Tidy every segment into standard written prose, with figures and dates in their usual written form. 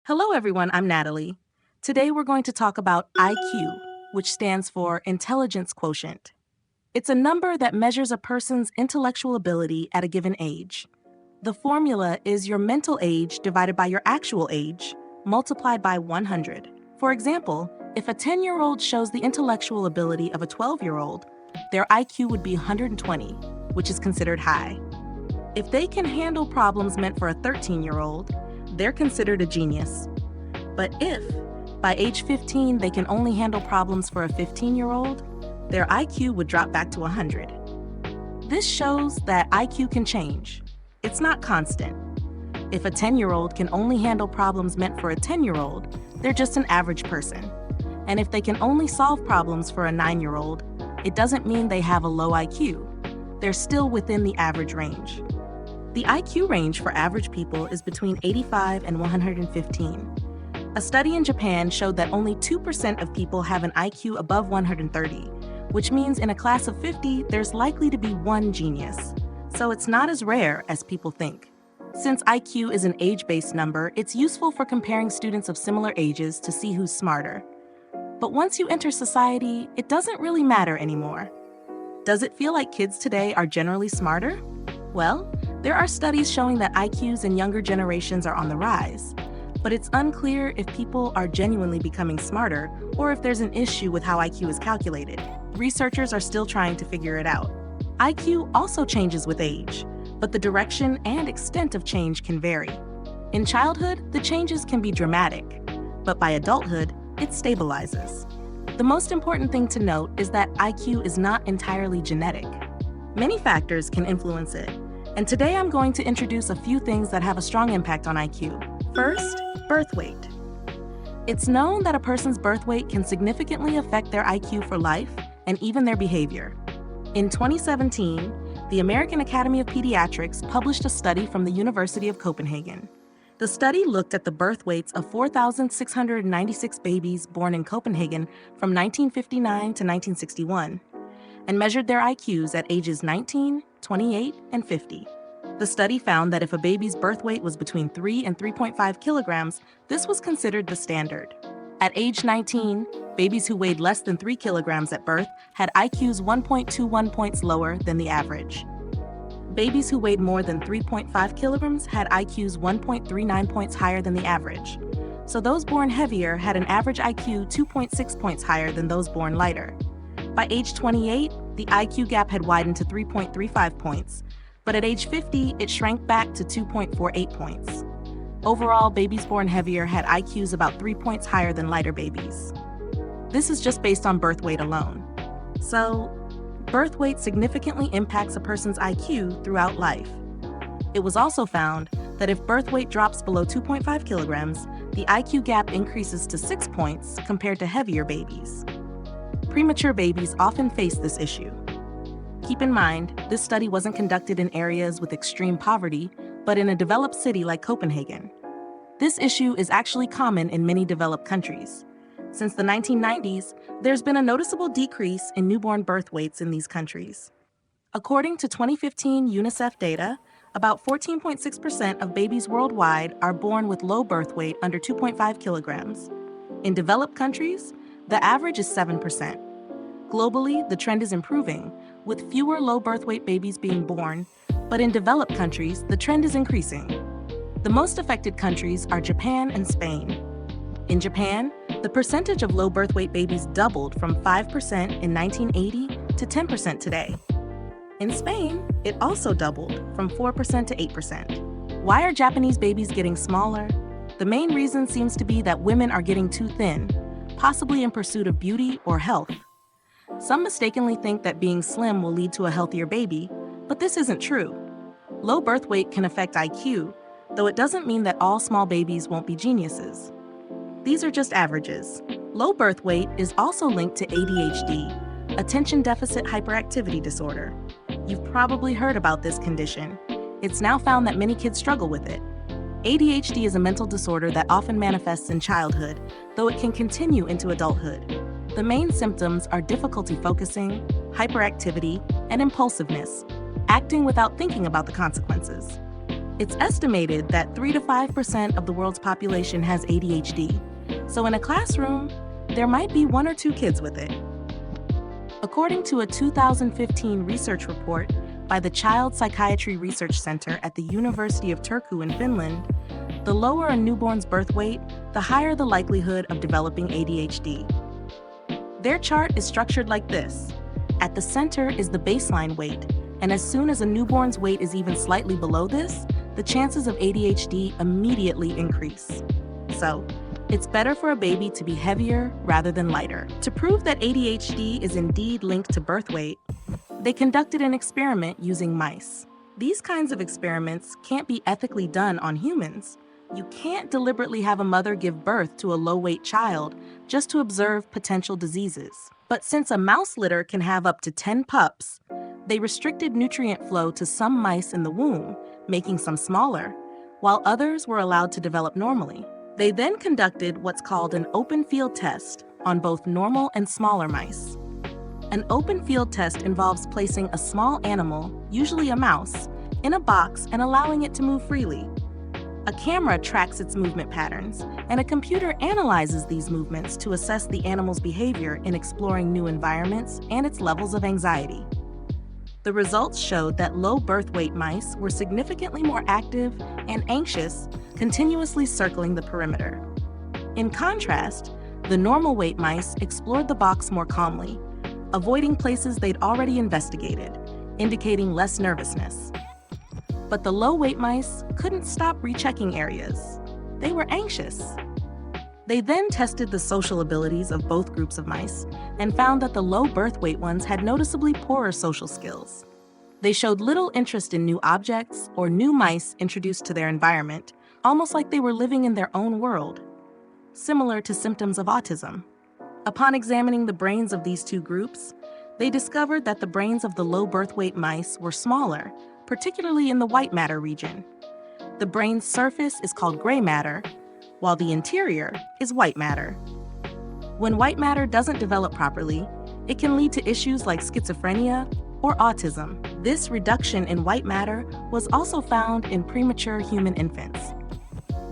Hello, everyone. I'm Natalie. Today, we're going to talk about IQ, which stands for Intelligence Quotient. It's a number that measures a person's intellectual ability at a given age. The formula is your mental age divided by your actual age, multiplied by 100. For example, if a 10-year-old shows the intellectual ability of a 12-year-old, their IQ would be 120, which is considered high. If they can handle problems meant for a 13-year-old, they're considered a genius. But if, by age 15, they can only handle problems for a 15-year-old, their IQ would drop back to 100. This shows that IQ can change. It's not constant. If a 10-year-old can only handle problems meant for a 10-year-old, they're just an average person. And if they can only solve problems for a 9-year-old, it doesn't mean they have a low IQ. They're still within the average range. The IQ range for average people is between 85 and 115. A study in Japan showed that only 2% of people have an IQ above 130, which means in a class of 50, there's likely to be one genius. So it's not as rare as people think. Since IQ is an age-based number, it's useful for comparing students of similar ages to see who's smarter. But once you enter society, it doesn't really matter anymore. Does it feel like kids today are generally smarter? Well, there are studies showing that IQs in younger generations are on the rise, but it's unclear if people are genuinely becoming smarter or if there's an issue with how IQ is calculated. Researchers are still trying to figure it out. IQ also changes with age, but the direction and extent of change can vary. In childhood, the changes can be dramatic, but by adulthood, it stabilizes. The most important thing to note is that IQ is not entirely genetic. Many factors can influence it, and today I'm going to introduce a few things that have a strong impact on IQ. First, birth weight. It's known that a person's birth weight can significantly affect their IQ for life and even their behavior. In 2017, the American Academy of Pediatrics published a study from the University of Copenhagen. The study looked at the birth weights of 4,696 babies born in Copenhagen from 1959 to 1961 and measured their IQs at ages 19, 28, and 50. The study found that if a baby's birth weight was between 3 and 3.5 kilograms, this was considered the standard. At age 19, babies who weighed less than 3 kilograms at birth had IQs 1.21 points lower than the average. Babies who weighed more than 3.5 kilograms had IQs 1.39 points higher than the average. So those born heavier had an average IQ 2.6 points higher than those born lighter. By age 28, the IQ gap had widened to 3.35 points, but at age 50, it shrank back to 2.48 points. Overall, babies born heavier had IQs about 3 points higher than lighter babies. This is just based on birth weight alone. So, birth weight significantly impacts a person's IQ throughout life. It was also found that if birth weight drops below 2.5 kilograms, the IQ gap increases to 6 points compared to heavier babies. Premature babies often face this issue. Keep in mind, this study wasn't conducted in areas with extreme poverty, but in a developed city like Copenhagen. This issue is actually common in many developed countries. Since the 1990s, there's been a noticeable decrease in newborn birth weights in these countries. According to 2015 UNICEF data, about 14.6% of babies worldwide are born with low birth weight under 2.5 kilograms. In developed countries, the average is 7%. Globally, the trend is improving, with fewer low birth weight babies being born, but in developed countries, the trend is increasing. The most affected countries are Japan and Spain. In Japan, the percentage of low birth weight babies doubled from 5% in 1980 to 10% today. In Spain, it also doubled from 4% to 8%. Why are Japanese babies getting smaller? The main reason seems to be that women are getting too thin, possibly in pursuit of beauty or health. Some mistakenly think that being slim will lead to a healthier baby, but this isn't true. Low birth weight can affect IQ, though it doesn't mean that all small babies won't be geniuses. These are just averages. Low birth weight is also linked to ADHD, attention deficit hyperactivity disorder. You've probably heard about this condition. It's now found that many kids struggle with it. ADHD is a mental disorder that often manifests in childhood, though it can continue into adulthood. The main symptoms are difficulty focusing, hyperactivity, and impulsiveness, acting without thinking about the consequences. It's estimated that 3 to 5% of the world's population has ADHD. So in a classroom, there might be 1 or 2 kids with it. According to a 2015 research report by the Child Psychiatry Research Center at the University of Turku in Finland, the lower a newborn's birth weight, the higher the likelihood of developing ADHD. Their chart is structured like this. At the center is the baseline weight, and as soon as a newborn's weight is even slightly below this, the chances of ADHD immediately increase. So, it's better for a baby to be heavier rather than lighter. To prove that ADHD is indeed linked to birth weight, they conducted an experiment using mice. These kinds of experiments can't be ethically done on humans. You can't deliberately have a mother give birth to a low-weight child just to observe potential diseases. But since a mouse litter can have up to 10 pups, they restricted nutrient flow to some mice in the womb, making some smaller, while others were allowed to develop normally. They then conducted what's called an open field test on both normal and smaller mice. An open field test involves placing a small animal, usually a mouse, in a box and allowing it to move freely. A camera tracks its movement patterns, and a computer analyzes these movements to assess the animal's behavior in exploring new environments and its levels of anxiety. The results showed that low birth weight mice were significantly more active and anxious, continuously circling the perimeter. In contrast, the normal weight mice explored the box more calmly, avoiding places they'd already investigated, indicating less nervousness. But the low-weight mice couldn't stop rechecking areas. They were anxious. They then tested the social abilities of both groups of mice and found that the low birth weight ones had noticeably poorer social skills. They showed little interest in new objects or new mice introduced to their environment, almost like they were living in their own world, similar to symptoms of autism. Upon examining the brains of these two groups, they discovered that the brains of the low birth weight mice were smaller, particularly in the white matter region. The brain's surface is called gray matter, while the interior is white matter. When white matter doesn't develop properly, it can lead to issues like schizophrenia or autism. This reduction in white matter was also found in premature human infants.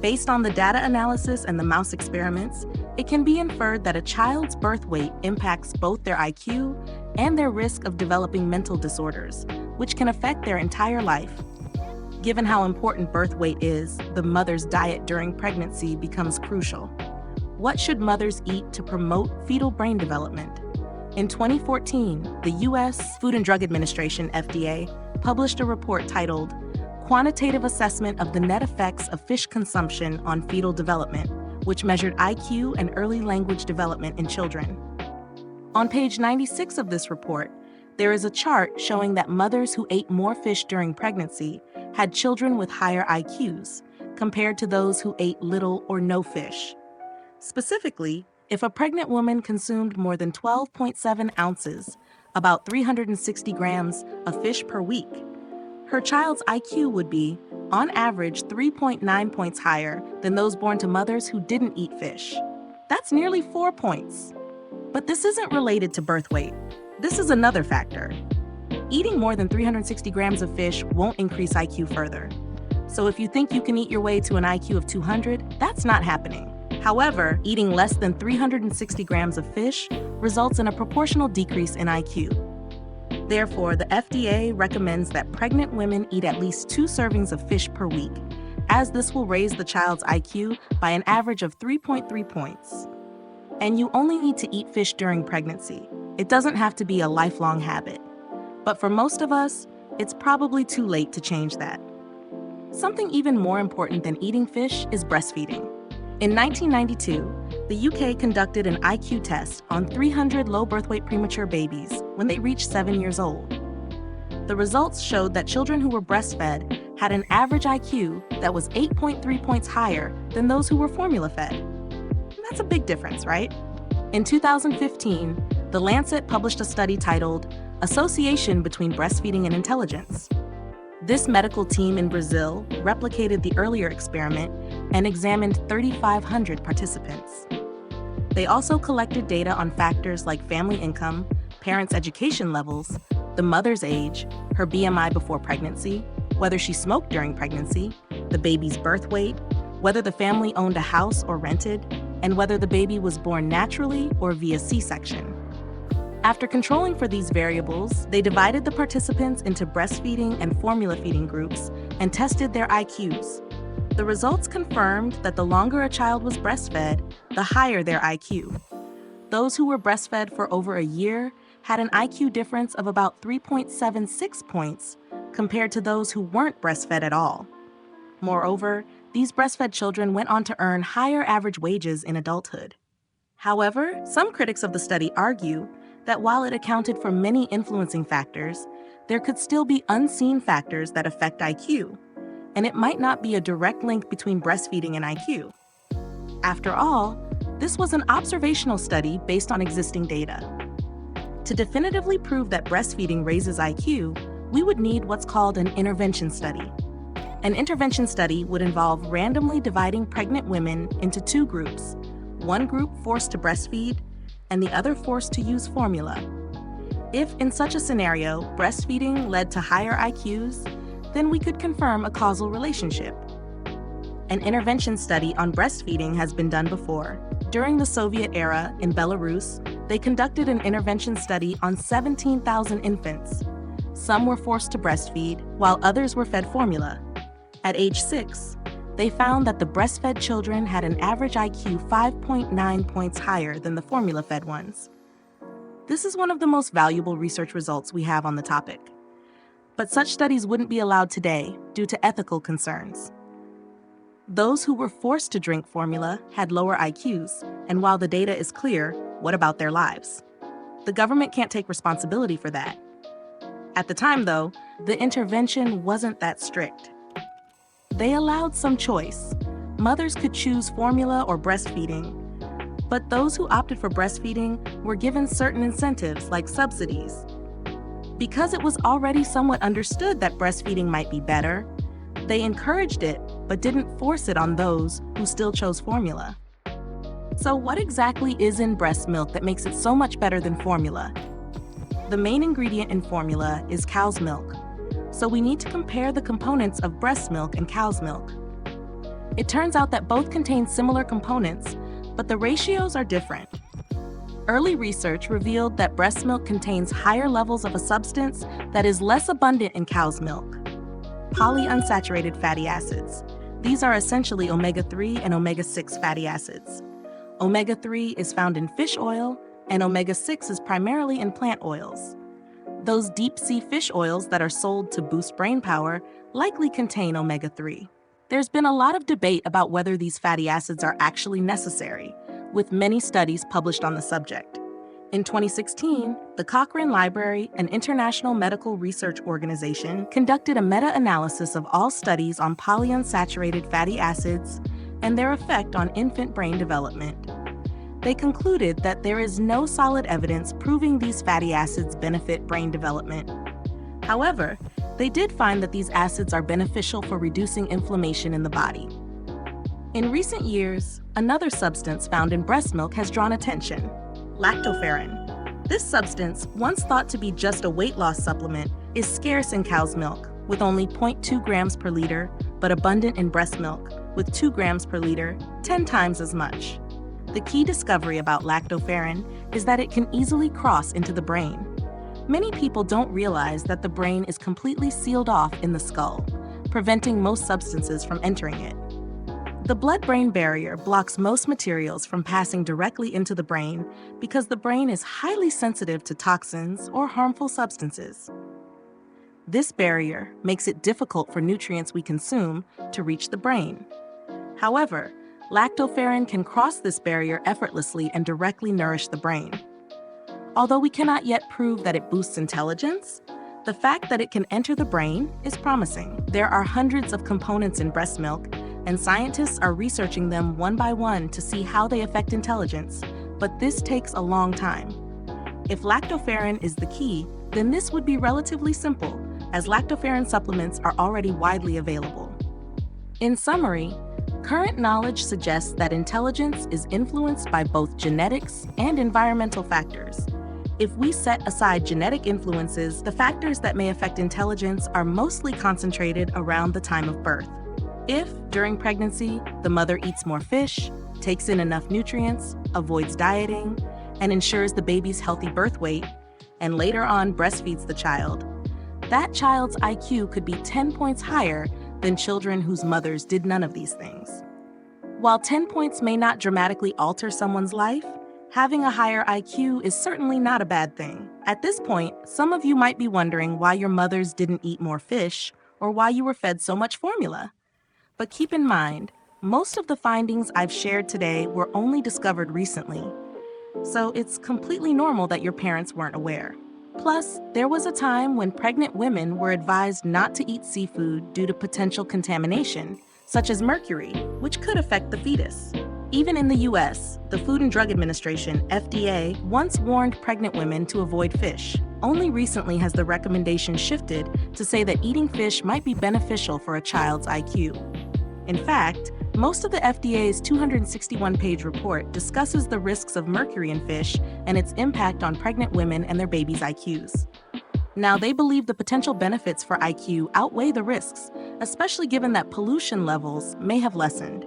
Based on the data analysis and the mouse experiments, it can be inferred that a child's birth weight impacts both their IQ and their risk of developing mental disorders, which can affect their entire life. Given how important birth weight is, the mother's diet during pregnancy becomes crucial. What should mothers eat to promote fetal brain development? In 2014, the U.S. Food and Drug Administration, FDA, published a report titled Quantitative Assessment of the Net Effects of Fish Consumption on Fetal Development, which measured IQ and early language development in children. On page 96 of this report, there is a chart showing that mothers who ate more fish during pregnancy had children with higher IQs compared to those who ate little or no fish. Specifically, if a pregnant woman consumed more than 12.7 ounces, about 360 grams of fish per week, her child's IQ would be, on average, 3.9 points higher than those born to mothers who didn't eat fish. That's nearly 4 points. But this isn't related to birth weight. This is another factor. Eating more than 360 grams of fish won't increase IQ further. So if you think you can eat your way to an IQ of 200, that's not happening. However, eating less than 360 grams of fish results in a proportional decrease in IQ. Therefore, the FDA recommends that pregnant women eat at least 2 servings of fish per week, as this will raise the child's IQ by an average of 3.3 points. And you only need to eat fish during pregnancy. It doesn't have to be a lifelong habit. But for most of us, it's probably too late to change that. Something even more important than eating fish is breastfeeding. In 1992, the UK conducted an IQ test on 300 low birth weight premature babies when they reached 7 years old. The results showed that children who were breastfed had an average IQ that was 8.3 points higher than those who were formula fed. And that's a big difference, right? In 2015, The Lancet published a study titled Association Between Breastfeeding and Intelligence. This medical team in Brazil replicated the earlier experiment and examined 3,500 participants. They also collected data on factors like family income, parents' education levels, the mother's age, her BMI before pregnancy, whether she smoked during pregnancy, the baby's birth weight, whether the family owned a house or rented, and whether the baby was born naturally or via C-section. After controlling for these variables, they divided the participants into breastfeeding and formula feeding groups and tested their IQs. The results confirmed that the longer a child was breastfed, the higher their IQ. Those who were breastfed for over a year had an IQ difference of about 3.76 points compared to those who weren't breastfed at all. Moreover, these breastfed children went on to earn higher average wages in adulthood. However, some critics of the study argue that while it accounted for many influencing factors, there could still be unseen factors that affect IQ, and it might not be a direct link between breastfeeding and IQ. After all, this was an observational study based on existing data. To definitively prove that breastfeeding raises IQ, we would need what's called an intervention study. An intervention study would involve randomly dividing pregnant women into two groups, one group forced to breastfeed and the other forced to use formula. If, in such a scenario, breastfeeding led to higher IQs, then we could confirm a causal relationship. An intervention study on breastfeeding has been done before. During the Soviet era in Belarus, they conducted an intervention study on 17,000 infants. Some were forced to breastfeed, while others were fed formula. At age 6, they found that the breastfed children had an average IQ 5.9 points higher than the formula-fed ones. This is one of the most valuable research results we have on the topic. But such studies wouldn't be allowed today due to ethical concerns. Those who were forced to drink formula had lower IQs, and while the data is clear, what about their lives? The government can't take responsibility for that. At the time, though, the intervention wasn't that strict. They allowed some choice. Mothers could choose formula or breastfeeding, but those who opted for breastfeeding were given certain incentives like subsidies. Because it was already somewhat understood that breastfeeding might be better, they encouraged it but didn't force it on those who still chose formula. So what exactly is in breast milk that makes it so much better than formula? The main ingredient in formula is cow's milk, so we need to compare the components of breast milk and cow's milk. It turns out that both contain similar components, but the ratios are different. Early research revealed that breast milk contains higher levels of a substance that is less abundant in cow's milk: polyunsaturated fatty acids. These are essentially omega-3 and omega-6 fatty acids. Omega-3 is found in fish oil, and omega-6 is primarily in plant oils. Those deep-sea fish oils that are sold to boost brain power likely contain omega-3. There's been a lot of debate about whether these fatty acids are actually necessary, with many studies published on the subject. In 2016, the Cochrane Library, an international medical research organization, conducted a meta-analysis of all studies on polyunsaturated fatty acids and their effect on infant brain development. They concluded that there is no solid evidence proving these fatty acids benefit brain development. However, they did find that these acids are beneficial for reducing inflammation in the body. In recent years, another substance found in breast milk has drawn attention: lactoferrin. This substance, once thought to be just a weight loss supplement, is scarce in cow's milk, with only 0.2 grams per liter, but abundant in breast milk, with 2 grams per liter, 10 times as much. The key discovery about lactoferrin is that it can easily cross into the brain. Many people don't realize that the brain is completely sealed off in the skull, preventing most substances from entering it. The blood-brain barrier blocks most materials from passing directly into the brain because the brain is highly sensitive to toxins or harmful substances. This barrier makes it difficult for nutrients we consume to reach the brain. However, lactoferrin can cross this barrier effortlessly and directly nourish the brain. Although we cannot yet prove that it boosts intelligence, the fact that it can enter the brain is promising. There are hundreds of components in breast milk, and scientists are researching them one by one to see how they affect intelligence, but this takes a long time. If lactoferrin is the key, then this would be relatively simple, as lactoferrin supplements are already widely available. In summary, current knowledge suggests that intelligence is influenced by both genetics and environmental factors. If we set aside genetic influences, the factors that may affect intelligence are mostly concentrated around the time of birth. If, during pregnancy, the mother eats more fish, takes in enough nutrients, avoids dieting, and ensures the baby's healthy birth weight, and later on breastfeeds the child, that child's IQ could be 10 points higher than children whose mothers did none of these things. While 10 points may not dramatically alter someone's life, having a higher IQ is certainly not a bad thing. At this point, some of you might be wondering why your mothers didn't eat more fish or why you were fed so much formula. But keep in mind, most of the findings I've shared today were only discovered recently, so it's completely normal that your parents weren't aware. Plus, there was a time when pregnant women were advised not to eat seafood due to potential contamination, such as mercury, which could affect the fetus. Even in the US, the Food and Drug Administration, FDA, once warned pregnant women to avoid fish. Only recently has the recommendation shifted to say that eating fish might be beneficial for a child's IQ. In fact, most of the FDA's 261-page report discusses the risks of mercury in fish and its impact on pregnant women and their babies' IQs. Now, they believe the potential benefits for IQ outweigh the risks, especially given that pollution levels may have lessened.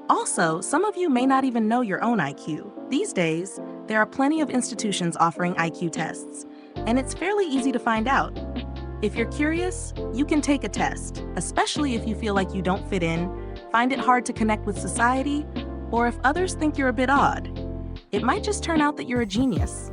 Also, some of you may not even know your own IQ. These days, there are plenty of institutions offering IQ tests, and it's fairly easy to find out. If you're curious, you can take a test, especially if you feel like you don't fit in, find it hard to connect with society, or if others think you're a bit odd. It might just turn out that you're a genius.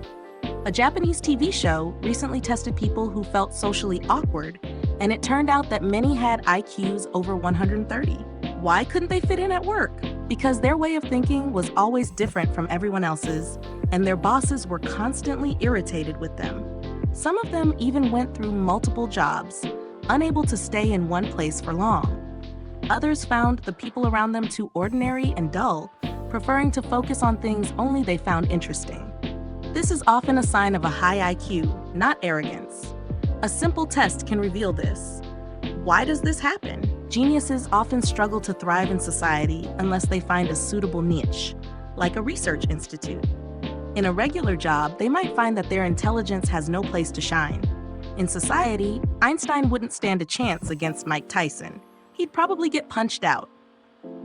A Japanese TV show recently tested people who felt socially awkward, and it turned out that many had IQs over 130. Why couldn't they fit in at work? Because their way of thinking was always different from everyone else's, and their bosses were constantly irritated with them. Some of them even went through multiple jobs, unable to stay in one place for long. Others found the people around them too ordinary and dull, preferring to focus on things only they found interesting. This is often a sign of a high IQ, not arrogance. A simple test can reveal this. Why does this happen? Geniuses often struggle to thrive in society unless they find a suitable niche, like a research institute. In a regular job, they might find that their intelligence has no place to shine. In society, Einstein wouldn't stand a chance against Mike Tyson. He'd probably get punched out.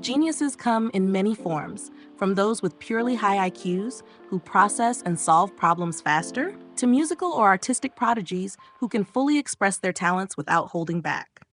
Geniuses come in many forms, from those with purely high IQs who process and solve problems faster, to musical or artistic prodigies who can fully express their talents without holding back.